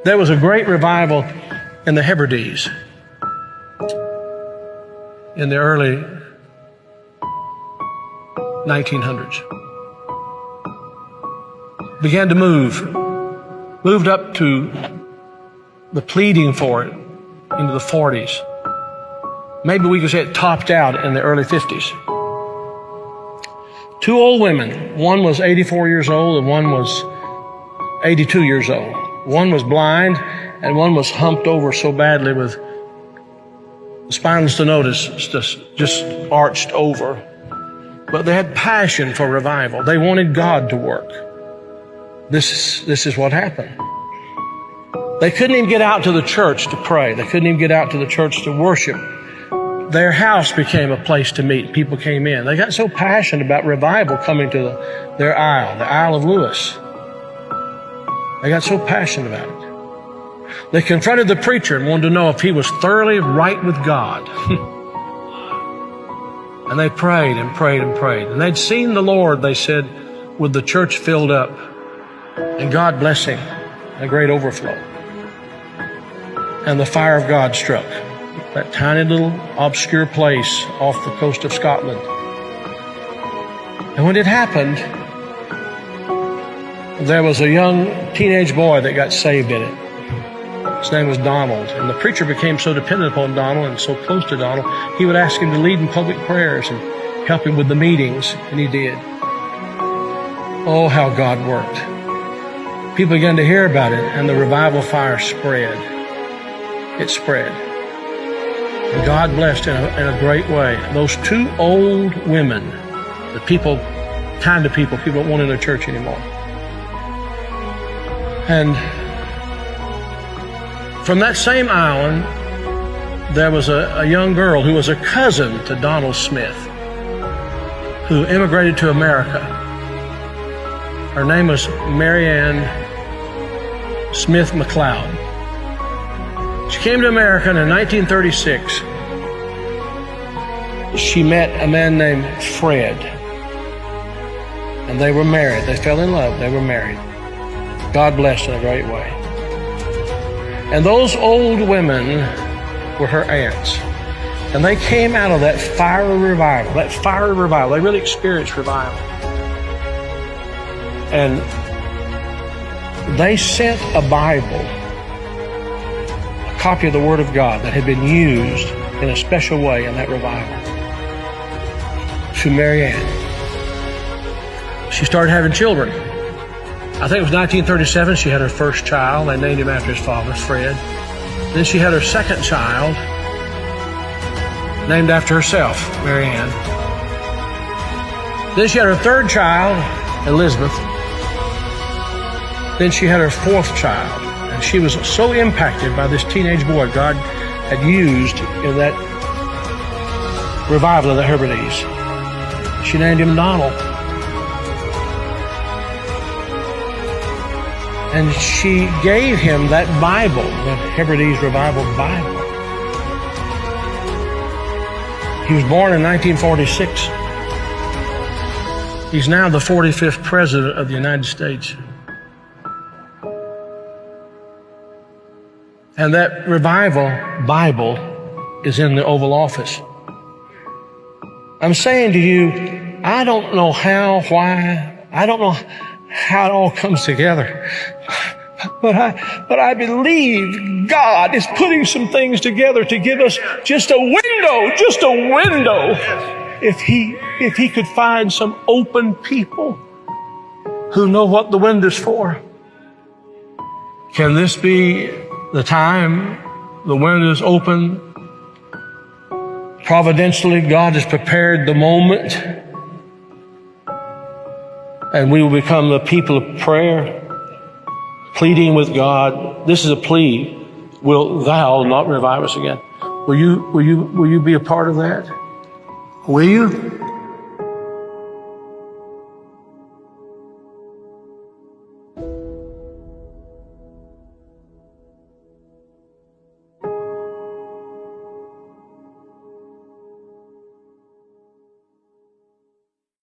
There was a great revival in the Hebrides in the early 1900s. Began to moved up to the pleading for it into the 40s. Maybe we could say it topped out in the early 50s. Two old women, one was 84 years old and one was 82 years old. One was blind and one was humped over so badly with spinal stenosis, just arched over. But they had passion for revival. They wanted God to work. This is what happened. They couldn't even get out to the church to pray. They couldn't even get out to the church to worship. Their house became a place to meet. People came in. They got so passionate about revival coming to their isle, the Isle of Lewis. They got so passionate about it. They confronted the preacher and wanted to know if he was thoroughly right with God. And they prayed and prayed and prayed. And they'd seen the Lord, they said, with the church filled up and God blessing, a great overflow. And the fire of God struck that tiny little obscure place off the coast of Scotland. And when it happened, there was a young teenage boy that got saved in it. His name was Donald. And the preacher became so dependent upon Donald and so close to Donald, he would ask him to lead in public prayers and help him with the meetings, and he did. Oh, how God worked. People began to hear about it, and the revival fire spread. It spread. And God blessed in a great way. Those two old women, the kind of people don't want in a church anymore. And from that same island, there was a young girl who was a cousin to Donald Smith, who immigrated to America. Her name was Marianne Smith McLeod. She came to America and in 1936. She met a man named Fred, and they were married. They fell in love. They were married. God blessed in a great way. And those old women were her aunts. And they came out of that fiery revival, They really experienced revival. And they sent a Bible, a copy of the Word of God that had been used in a special way in that revival, to Marianne. She started having children. I think it was 1937, she had her first child. They named him after his father, Fred. Then she had her second child, named after herself, Marianne. Then she had her third child, Elizabeth. Then she had her fourth child. And she was so impacted by this teenage boy God had used in that revival of the Hebrides. She named him Donald. And she gave him that Bible, the Hebrides Revival Bible. He was born in 1946. He's now the 45th President of the United States. And that Revival Bible is in the Oval Office. I'm saying to you, I don't know how, why, I don't know how it all comes together. But I believe God is putting some things together to give us just a window. If he could find some open people who know what the window's for. Can this be the time the window's open? Providentially, God has prepared the moment, and we will become the people of prayer, pleading with God. This is a plea. Will thou not revive us again? Will you be a part of that? Will you?